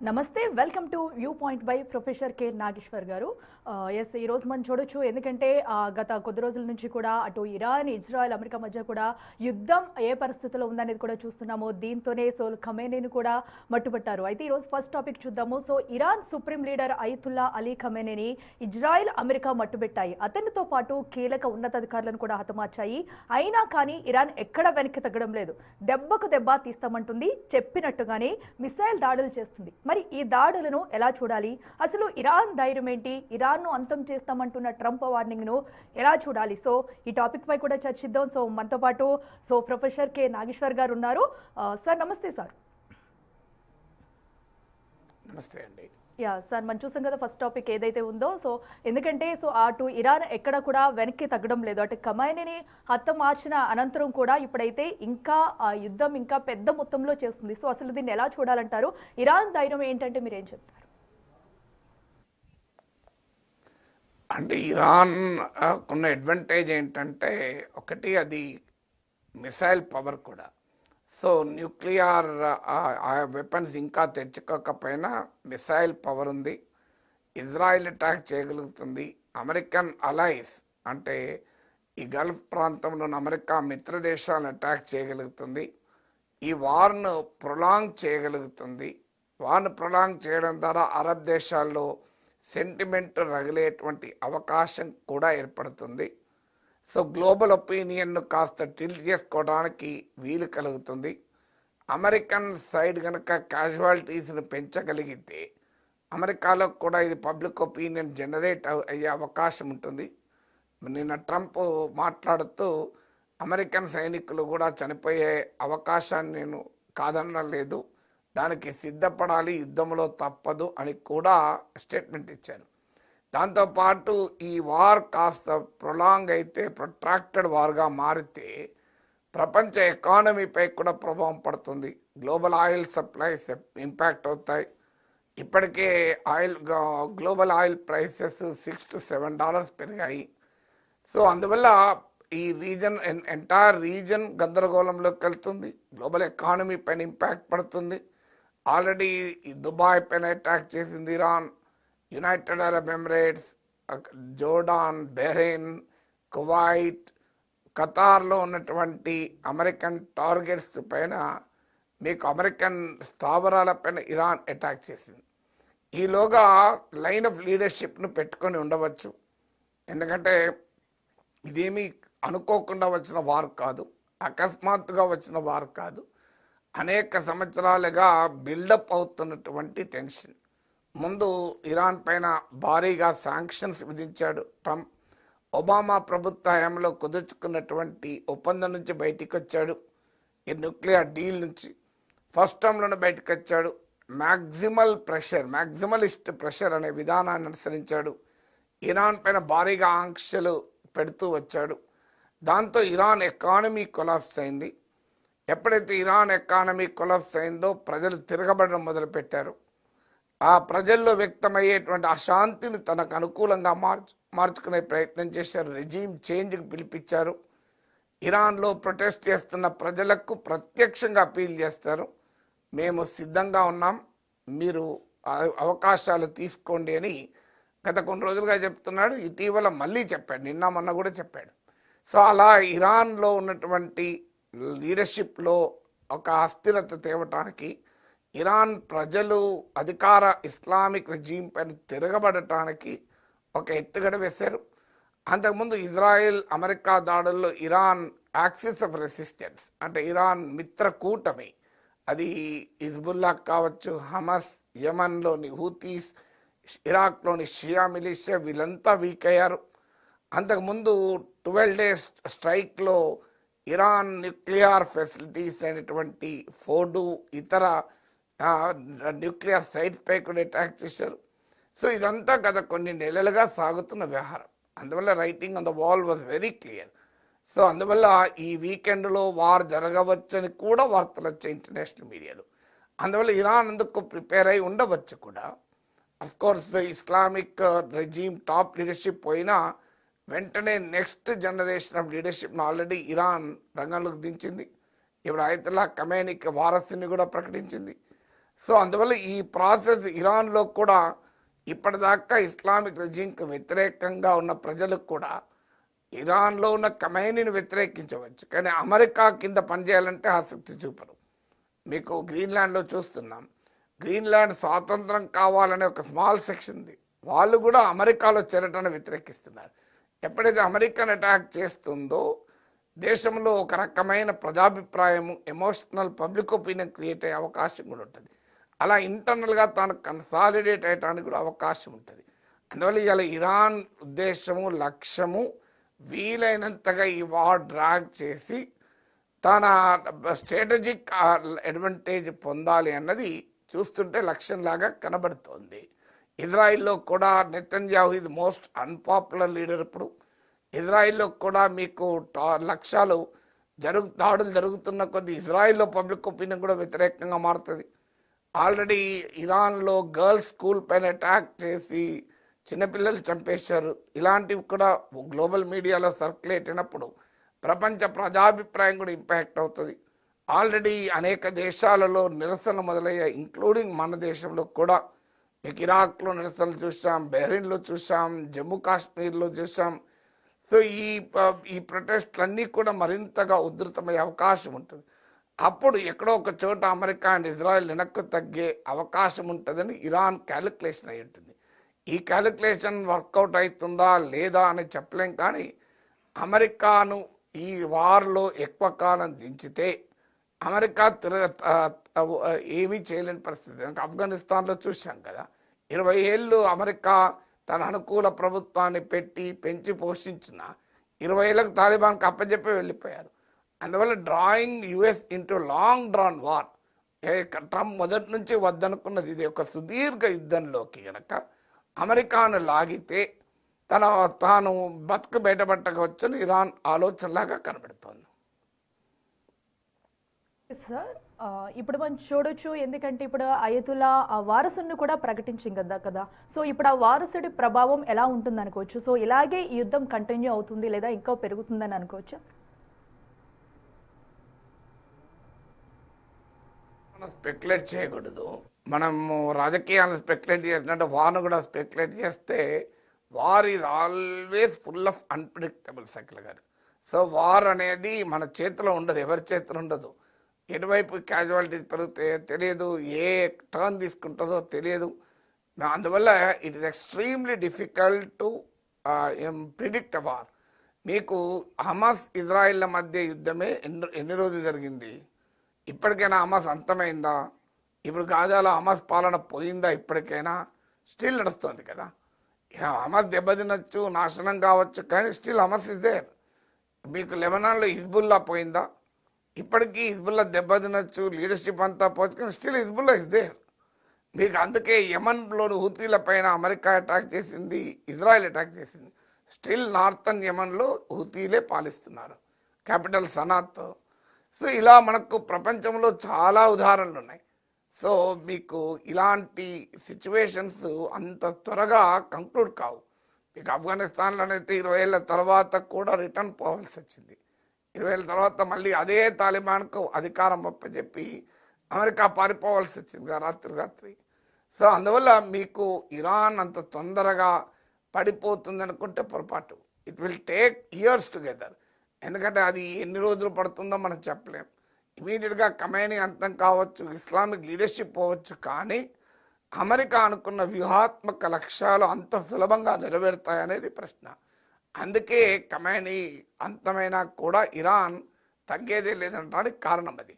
నమస్తే welcome to view point by professor K Nageshwar garu. Yes ఈరోజు మనం చూడొచ్చు, ఎందుకంటే గత కొద్ది రోజుల నుంచి కూడా అటు ఇరాన్ ఇజ్రాయెల్ అమెరికా మధ్య కూడా యుద్ధం ఏ పరిస్థితిలో ఉందనేది కూడా చూస్తున్నాము. దీంతోనే ఖమేనీని కూడా మట్టుబట్టారు. అయితే ఈరోజు ఫస్ట్ టాపిక్ చూద్దాము. Iran supreme leader Ayatollah Ali ఖమేనీని ఇజ్రాయెల్ అమెరికా మట్టుబెట్టాయి. అతనితో పాటు కీలక ఉన్నతాధికారులను కూడా హతమార్చాయి. అయినా కానీ ఇరాన్ ఎక్కడ వెనక్కి తగ్గడం లేదు. దెబ్బకు దెబ్బ తీస్తామంటుంది, చెప్పినట్టుగానే మిసైల్ దాడులు చేస్తుంది. మరి ఈ దాడులను ఎలా చూడాలి? అసలు ఇరాన్ ధైర్యం ఏంటి? ఇరాన్ను అంతం చేస్తామంటున్న ట్రంప్ వార్నింగ్ను ఎలా చూడాలి? ఈ టాపిక్ పై కూడా చర్చిద్దాం. మనతో పాటు ప్రొఫెసర్ కె నాగేశ్వర్ గారు ఉన్నారు. సార్ నమస్తే. సార్ నమస్తే అండి. సార్ మనం చూసాం కదా ఫస్ట్ టాపిక్ ఏదైతే ఉందో. ఎందుకంటే అటు ఇరాన్ ఎక్కడ కూడా వెనక్కి తగ్గడం లేదు. అటు ఖమేనీని హతమార్చిన అనంతరం కూడా ఇప్పుడైతే ఇంకా యుద్ధం ఇంకా పెద్ద మొత్తంలో చేస్తుంది. అసలు దీన్ని ఎలా చూడాలంటారు? ఇరాన్ ధైర్యం ఏంటంటే మీరేం చెప్తారు? అంటే ఇరాన్ ఉన్న అడ్వాంటేజ్ ఏంటంటే, ఒకటి అది మిసైల్ పవర్ కూడా. న్యూక్లియర్ వెపన్స్ ఇంకా తెచ్చుకోకపోయినా మిసైల్ పవర్ ఉంది. ఇజ్రాయిల్ అటాక్ చేయగలుగుతుంది. అమెరికన్ అలైస్ అంటే ఈ గల్ఫ్ ప్రాంతంలోని అమెరికా మిత్ర దేశాలను అటాక్ చేయగలుగుతుంది. ఈ వార్ను ప్రొలాంగ్ చేయగలుగుతుంది. వార్ను ప్రొలాంగ్ చేయడం ద్వారా అరబ్ దేశాల్లో సెంటిమెంట్ రగిలేటువంటి అవకాశం కూడా ఏర్పడుతుంది. గ్లోబల్ ఒపీనియన్ను కాస్త టిల్ట్ చేసుకోవడానికి వీలు కలుగుతుంది. అమెరికన్ సైడ్ కనుక క్యాజువాలిటీస్ని పెంచగలిగితే అమెరికాలో కూడా ఇది పబ్లిక్ ఒపీనియన్ జనరేట్ అయ్యే అవకాశం ఉంటుంది. నిన్న ట్రంప్ మాట్లాడుతూ అమెరికన్ సైనికులు కూడా చనిపోయే అవకాశాన్ని నేను కాదనలేదు, దానికి సిద్ధపడాలి, యుద్ధంలో తప్పదు అని కూడా స్టేట్మెంట్ ఇచ్చారు. దాంతోపాటు ఈ వార్ కాస్త ప్రొలాంగ్ అయితే, ప్రొట్రాక్టెడ్ వార్గా మారితే ప్రపంచ ఎకానమీపై కూడా ప్రభావం పడుతుంది. గ్లోబల్ ఆయిల్ సప్లైస్ ఇంపాక్ట్ అవుతాయి. ఇప్పటికే గ్లోబల్ ఆయిల్ ప్రైసెస్ $6 to $7 పెరిగాయి. అందువల్ల ఈ రీజన్ ఎంటైర్ రీజన్ గందరగోళంలోకి వెళ్తుంది. గ్లోబల్ ఎకానమీ పైన ఇంపాక్ట్ పడుతుంది. ఆల్రెడీ దుబాయ్ పైన అటాక్ చేసింది Iran. United Arab Emirates, Jordan, Bahrain, Kuwait, ఖతార్లో ఉన్నటువంటి అమెరికన్ టార్గెట్స్ పైన, మీకు అమెరికన్ స్థావరాల పైన ఇరాన్ అటాక్ చేసింది. ఈలోగా లైన్ ఆఫ్ లీడర్షిప్ను పెట్టుకొని ఉండవచ్చు. ఎందుకంటే ఇదేమీ అనుకోకుండా వచ్చిన వార్ కాదు, అకస్మాత్తుగా వచ్చిన వార్ కాదు. అనేక సంవత్సరాలుగా బిల్డప్ అవుతున్నటువంటి టెన్షన్. ముందు ఇరాన్ పైన భారీగా శాంక్షన్స్ విధించాడు ట్రంప్. ఒబామా ప్రభుత్వ హయాంలో కుదుర్చుకున్నటువంటి ఒప్పందం నుంచి బయటికి వచ్చాడు. ఈ న్యూక్లియర్ డీల్ నుంచి ఫస్ట్ టర్మ్లోనే బయటకు వచ్చాడు. మ్యాక్సిమలిస్ట్ ప్రెషర్ అనే విధానాన్ని అనుసరించాడు. ఇరాన్ పైన భారీగా ఆంక్షలు పెడుతూ వచ్చాడు. దాంతో ఇరాన్ ఎకానమీ కొలాప్స్ అయింది. ఎప్పుడైతే ఇరాన్ ఎకానమీ కొలాప్స్ అయిందో ప్రజలు తిరగబడడం మొదలుపెట్టారు. ఆ ప్రజల్లో వ్యక్తమయ్యేటువంటి అశాంతిని తనకు అనుకూలంగా మార్చుకునే ప్రయత్నం చేశారు. రెజీమ్ చేంజ్కి పిలిపించారు. ఇరాన్లో ప్రొటెస్ట్ చేస్తున్న ప్రజలకు ప్రత్యక్షంగా అపీల్ చేస్తారు, మేము సిద్ధంగా ఉన్నాం, మీరు అవకాశాలు తీసుకోండి అని గత కొన్ని రోజులుగా చెప్తున్నాడు. ఇటీవల మళ్ళీ చెప్పాడు, నిన్న మొన్న కూడా చెప్పాడు. అలా ఇరాన్లో ఉన్నటువంటి లీడర్షిప్లో ఒక అస్థిరత తేవటానికి, ఇరాన్ ప్రజలు అధికార ఇస్లామిక్ రెజీమ్ పైన తిరగబడటానికి ఒక ఎత్తుగడ వేశారు. అంతకుముందు ఇజ్రాయెల్ అమెరికా దాడుల్లో ఇరాన్ యాక్సిస్ ఆఫ్ రెసిస్టెన్స్ అంటే ఇరాన్ మిత్ర కూటమి, అది హిజ్బుల్లా కావచ్చు, హమస్, యమన్లోని హూతీస్, ఇరాక్లోని షియా మిలిషియా, వీళ్ళంతా వీక్ అయ్యారు. అంతకుముందు 12 days స్ట్రైక్లో ఇరాన్ న్యూక్లియర్ ఫెసిలిటీస్ అయినటువంటి ఫోర్డు, ఇతర న్యూక్లియర్ సైట్స్ పై కూడా అటాక్ చేశారు. ఇదంతా గత కొన్ని నెలలుగా సాగుతున్న వ్యవహారం. అందువల్ల writing on the wall was very clear. అందువల్ల ఈ వీకెండ్లో వార్ జరగవచ్చని కూడా వార్తలు వచ్చాయి ఇంటర్నేషనల్ మీడియాలో. అందువల్ల ఇరాన్ అందుకు ప్రిపేర్ అయి ఉండవచ్చు కూడా. Of course Islamic regime top leadership పోయినా వెంటనే నెక్స్ట్ జనరేషన్ ఆఫ్ లీడర్షిప్ను ఆల్రెడీ ఇరాన్ రంగంలోకి దించింది. ఇప్పుడు అయతుల్లా ఖమేనీకి వారసుని కూడా ప్రకటించింది. సో అందువల్ల ఈ ప్రాసెస్ ఇరాన్లో కూడా ఇప్పటిదాకా ఇస్లామిక్ రెజిమ్కి వ్యతిరేకంగా ఉన్న ప్రజలకు కూడా ఇరాన్లో ఉన్న ఖమైనీని వ్యతిరేకించవచ్చు, కానీ అమెరికా కింద పనిచేయాలంటే ఆసక్తి చూపరు. మీకు గ్రీన్లాండ్లో చూస్తున్నాం, గ్రీన్లాండ్ స్వాతంత్రం కావాలనే ఒక స్మాల్ సెక్షన్ ఉంది, వాళ్ళు కూడా అమెరికాలో చేరటాన్ని వ్యతిరేకిస్తున్నారు. ఎప్పుడైతే అమెరికన్ అటాక్ చేస్తుందో దేశంలో ఒక రకమైన ప్రజాభిప్రాయం, ఎమోషనల్ పబ్లిక్ ఒపీనియన్ క్రియేట్ అయ్యే అవకాశం కూడా ఉంటుంది. అలా ఇంటర్నల్గా తాను కన్సాలిడేట్ అయ్యడానికి కూడా అవకాశం ఉంటుంది. అందువల్ల ఇవాళ ఇరాన్ ఉద్దేశము, లక్ష్యము వీలైనంతగా ఈ వార్ డ్రాగ్ చేసి తన స్ట్రాటజిక్ అడ్వాంటేజ్ పొందాలి అన్నది చూస్తుంటే లక్ష్యంలాగా కనబడుతోంది. ఇజ్రాయిల్లో కూడా నెతన్యాహు ఇది మోస్ట్ అన్పాపులర్ లీడర్. ఇప్పుడు ఇజ్రాయిల్లో కూడా మీకు లక్ష్యాలు దాడులు జరుగుతున్న కొద్ది ఇజ్రాయిల్లో పబ్లిక్ ఒపీనియన్ కూడా వ్యతిరేకంగా మారుతుంది. ఆల్రెడీ ఇరాన్లో గర్ల్స్ స్కూల్ పైన అటాక్ చేసి చిన్నపిల్లలు చంపేశారు. ఇలాంటివి కూడా గ్లోబల్ మీడియాలో సర్క్యులేట్ అయినప్పుడు ప్రపంచ ప్రజాభిప్రాయం కూడా ఇంపాక్ట్ అవుతుంది. ఆల్రెడీ అనేక దేశాలలో నిరసనలు మొదలయ్యాయి, ఇంక్లూడింగ్ మన దేశంలో కూడా. మీకు ఇరాక్లో నిరసనలు చూసాం, బహ్రెయిన్లో చూసాం, జమ్మూ కాశ్మీర్లో చూసాం. సో ఈ ప్రొటెస్ట్లన్నీ కూడా మరింతగా ఉధృతమయ్యే అవకాశం ఉంటుంది. అప్పుడు ఎక్కడో ఒక చోట అమెరికా అండ్ ఇజ్రాయెల్ వెనక్కు తగ్గే అవకాశం ఉంటుందని ఇరాన్ క్యాలిక్యులేషన్ అయి ఉంటుంది. ఈ క్యాలిక్యులేషన్ వర్కౌట్ అవుతుందా లేదా అని చెప్పలేం, కానీ అమెరికాను ఈ వార్లో ఎక్కువ కాలం దించితే అమెరికా ఏమీ చేయలేని పరిస్థితి. ఆఫ్ఘనిస్తాన్లో చూసాం కదా, 20 ఏళ్ళు అమెరికా తన అనుకూల ప్రభుత్వాన్ని పెంచి పోషించిన 20 ఏళ్ళకు తాలిబాన్కి అప్పచెప్పి వెళ్ళిపోయారు. అందువల్ల drawing US into long drawn war, Trump మొదటి నుంచి వద్దనుకున్నది ఇది ఒక సుదీర్ఘ యుద్ధంలోకి కనుక అమెరికాను లాగితే తాను బతుకు బయటపట్టవచ్చని ఇరాన్ ఆలోచనలాగా కనబడుతోంది. సార్ ఇప్పుడు మనం చూడొచ్చు, ఎందుకంటే ఇప్పుడు అయతుల్లా ఆ వారసుని కూడా ప్రకటించింది కదా. సో ఇప్పుడు ఆ వారసుడి ప్రభావం ఎలా ఉంటుంది అనుకోవచ్చు? సో ఇలాగే ఈ యుద్ధం కంటిన్యూ అవుతుంది లేదా ఇంకా పెరుగుతుందని అనుకోవచ్చు? మనం స్పెక్యులేట్ చేయకూడదు. మనము రాజకీయాలను స్పెక్యులేట్ చేసినట్టు వార్ను కూడా స్పెక్యులేట్ చేస్తే war is always full of unpredictable cycle గారు. సో వార్ అనేది మన చేతిలో ఉండదు, ఎవరి చేతిలో ఉండదు. ఎటువైపు క్యాజువాలిటీస్ పెరుగుతాయో తెలియదు, ఏ టర్న్ తీసుకుంటుందో తెలియదు. అందువల్ల it is extremely difficult to predict a war. మీకు హమాస్ ఇజ్రాయిల్ల మధ్య యుద్ధమే ఎన్ని రోజులు జరిగింది? ఇప్పటికైనా హమాస్ అంతమైందా? ఇప్పుడు గాజాలో హమాస్ పాలన పోయిందా? ఇప్పటికైనా స్టిల్ నడుస్తుంది కదా. హమాస్ దెబ్బతినొచ్చు, నాశనం కావచ్చు, కానీ స్టిల్ హమాస్ ఇస్ దేర్. మీకు లెబనాన్లో హిజ్బుల్లా పోయిందా? ఇప్పటికీ హిజ్బుల్లా దెబ్బతినొచ్చు, లీడర్షిప్ అంతా పోవచ్చు, కానీ స్టిల్ హిజ్బుల్లా ఇస్ దేర్. మీకు అందుకే యమన్లోని హూతీల పైన అమెరికా అటాక్ చేసింది, ఇజ్రాయెల్ అటాక్ చేసింది. స్టిల్ నార్థన్ యమన్లో హూతీలే పాలిస్తున్నారు, క్యాపిటల్ సనాతో. సో ఇలా మనకు ప్రపంచంలో చాలా ఉదాహరణలు ఉన్నాయి. సో మీకు ఇలాంటి సిచ్యువేషన్స్ అంత త్వరగా కంక్లూడ్ కావు. మీకు ఆఫ్ఘనిస్తాన్లోనైతే 20 ఏళ్ళ తర్వాత కూడా రిటర్న్ పోవాల్సి వచ్చింది. 20 ఏళ్ళ తర్వాత మళ్ళీ అదే తాలిబాన్కు అధికారం అప్పచెప్పి అమెరికా పారిపోవాల్సి వచ్చింది రాత్రి. సో అందువల్ల మీకు ఇరాన్ అంత తొందరగా పడిపోతుంది అనుకుంటే పొరపాటు. It will take years together. ఎందుకంటే అది ఎన్ని రోజులు పడుతుందో మనం చెప్పలేం. ఇమీడియట్గా ఖమైనీ అంతం కావచ్చు, ఇస్లామిక్ లీడర్షిప్ పోవచ్చు, కానీ అమెరికా అనుకున్న వ్యూహాత్మక లక్ష్యాలు అంత సులభంగా నెరవేరుతాయనేది ప్రశ్న. అందుకే ఖమైనీ అంతమైనా కూడా ఇరాన్ తగ్గేదే లేదనడానికి కారణం అది.